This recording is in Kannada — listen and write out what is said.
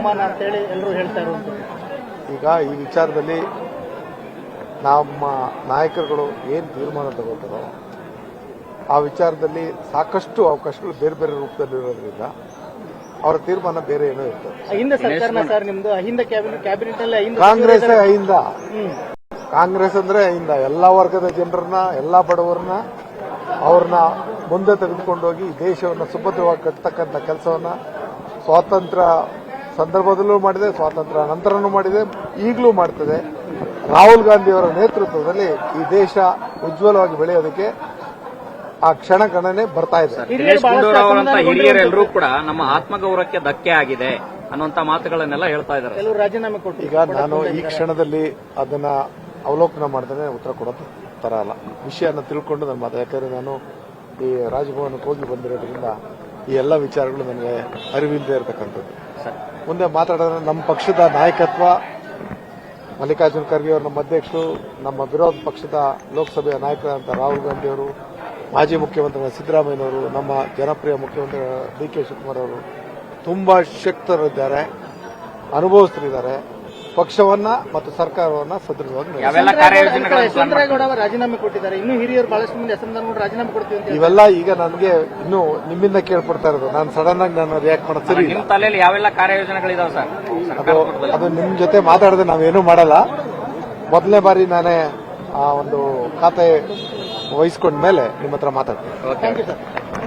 ತೀರ್ಮಾನ ಅಂತ ಹೇಳಿ ಎಲ್ಲರೂ ಹೇಳ್ತಾ ಇರುವಂತದ್ದು. ಈಗ ಈ ವಿಚಾರದಲ್ಲಿ ನಮ್ಮ ನಾಯಕರುಗಳು ಏನು ತೀರ್ಮಾನ ತಗೋತಾರೋ ಆ ವಿಚಾರದಲ್ಲಿ ಸಾಕಷ್ಟು ಅವಕಾಶಗಳು ಬೇರೆ ಬೇರೆ ರೂಪದಲ್ಲಿರೋದ್ರಿಂದ ಅವರ ತೀರ್ಮಾನ ಬೇರೆ ಏನೋ ಇರ್ತದೆ. ಅಹಿಂದ ಸರ್ಕಾರನ ಸರ್ ನಿಮ್ದು, ಅಹಿಂದ ಕ್ಯಾಬಿನೆಟ್ ಅಲ್ಲಿ ಕಾಂಗ್ರೆಸ್ ಅಹಿಂದ, ಕಾಂಗ್ರೆಸ್ ಅಂದ್ರೆ ಅಹಿಂದ ಎಲ್ಲ ವರ್ಗದ ಜನರನ್ನ, ಎಲ್ಲ ಬಡವರನ್ನ, ಅವ್ರನ್ನ ಮುಂದೆ ತೆಗೆದುಕೊಂಡೋಗಿ ದೇಶವನ್ನು ಸುಭದ್ರವಾಗಿ ಕಟ್ಟತಕ್ಕಂಥ ಕೆಲಸವನ್ನ ಸ್ವಾತಂತ್ರ್ಯ ಸಂದರ್ಭದಲ್ಲೂ ಮಾಡಿದೆ, ಸ್ವಾತಂತ್ರ್ಯ ನಂತರನೂ ಮಾಡಿದೆ, ಈಗಲೂ ಮಾಡ್ತದೆ. ರಾಹುಲ್ ಗಾಂಧಿ ಅವರ ನೇತೃತ್ವದಲ್ಲಿ ಈ ದೇಶ ಉಜ್ವಲವಾಗಿ ಬೆಳೆಯೋದಕ್ಕೆ ಆ ಕ್ಷಣ ಗಣನೆ ಬರ್ತಾ ಇದೆ. ದಿನೇಶ್ ಗುಂಡೂರಾವ್ ಅವರಂತ ಹಿರಿಯರೆಲ್ಲರೂ ಕೂಡ ನಮ್ಮ ಆತ್ಮಗೌರವಕ್ಕೆ ಧಕ್ಕೆ ಆಗಿದೆ ಅನ್ನುವಂತ ಮಾತುಗಳನ್ನೆಲ್ಲ ಹೇಳ್ತಾ ಇದ್ದಾರೆ. ಕೆಲವರು ರಾಜೀನಾಮೆ ಕೊಟ್ಟು ಈಗ ನಾನು ಈ ಕ್ಷಣದಲ್ಲಿ ಅದನ್ನ ಅವಲೋಕನ ಮಾಡ್ದೇನೆ ಉತ್ತರ ಕೊಡೋ ತರ ಅಲ್ಲ. ವಿಷಯನ ತಿಳ್ಕೊಂಡು ನನ್ನ ಮಾತು, ಯಾಕಂದ್ರೆ ನಾನು ಈ ರಾಜಭವನಕ್ಕೆ ಹೋಗಿ ಬಂದಿರೋದ್ರಿಂದ ಈ ಎಲ್ಲ ವಿಚಾರಗಳು ನನಗೆ ಅರಿವಿಲ್ಲದೆ ಇರತಕ್ಕಂಥದ್ದು. ಮುಂದೆ ಮಾತಾಡಿದ್ರೆ ನಮ್ಮ ಪಕ್ಷದ ನಾಯಕತ್ವ, ಮಲ್ಲಿಕಾರ್ಜುನ ಖರ್ಗೆ ಅವರು ನಮ್ಮ ಅಧ್ಯಕ್ಷರು, ನಮ್ಮ ವಿರೋಧ ಪಕ್ಷದ ಲೋಕಸಭೆಯ ನಾಯಕರಾದಂಥ ರಾಹುಲ್ ಗಾಂಧಿ ಅವರು, ಮಾಜಿ ಮುಖ್ಯಮಂತ್ರಿ ಸಿದ್ದರಾಮಯ್ಯನವರು, ನಮ್ಮ ಜನಪ್ರಿಯ ಮುಖ್ಯಮಂತ್ರಿ ಡಿ ಕೆ ಶಿವಕುಮಾರ್ ಅವರು ತುಂಬಾ ಶಕ್ತರಿದ್ದಾರೆ, ಅನುಭವಿಸ್ತಿದ್ದಾರೆ. ಪಕ್ಷವನ್ನ ಮತ್ತು ಸರ್ಕಾರವನ್ನ ಸದೃಢವಾಗಿ ಯಶವಂತರೇಗೌಡ ರಾಜೀನಾಮೆ ಕೊಟ್ಟಿದ್ದಾರೆ. ಇನ್ನು ಹಿರಿಯರು ಬಹಳಷ್ಟು ಮಂದಿ ಅಸಮಾಧಾನ ರಾಜೀನಾಮೆ ಕೊಡ್ತೀವಿ ಅಂತ ಇವೆಲ್ಲ ಈಗ ನನಗೆ ಇನ್ನೂ ನಿಮ್ಮಿಂದ ಕೇಳ್ಪಡ್ತಾ ಇರೋದು. ನಾನು ಸಡನ್ ಆಗಿ ನಾನು ರಿಯಾಕ್ಟ್ ಮಾಡೋದು ಸರಿ. ನಿಮ್ಮ ತಲೆಯಲ್ಲಿ ಯಾವೆಲ್ಲ ಕಾರ್ಯಯೋಜನೆಗಳಿದಾವೆ ಸರ್? ಅದು ನಿಮ್ ಜೊತೆ ಮಾತಾಡದೆ ನಾವೇನೂ ಮಾಡಲ್ಲ. ಮೊದಲನೇ ಬಾರಿ ನಾನೇ ಆ ಒಂದು ಖಾತೆ ವಹಿಸ್ಕೊಂಡ ಮೇಲೆ ನಿಮ್ಮ ಹತ್ರ ಮಾತಾಡ್ತೀನಿ. Thank you sir.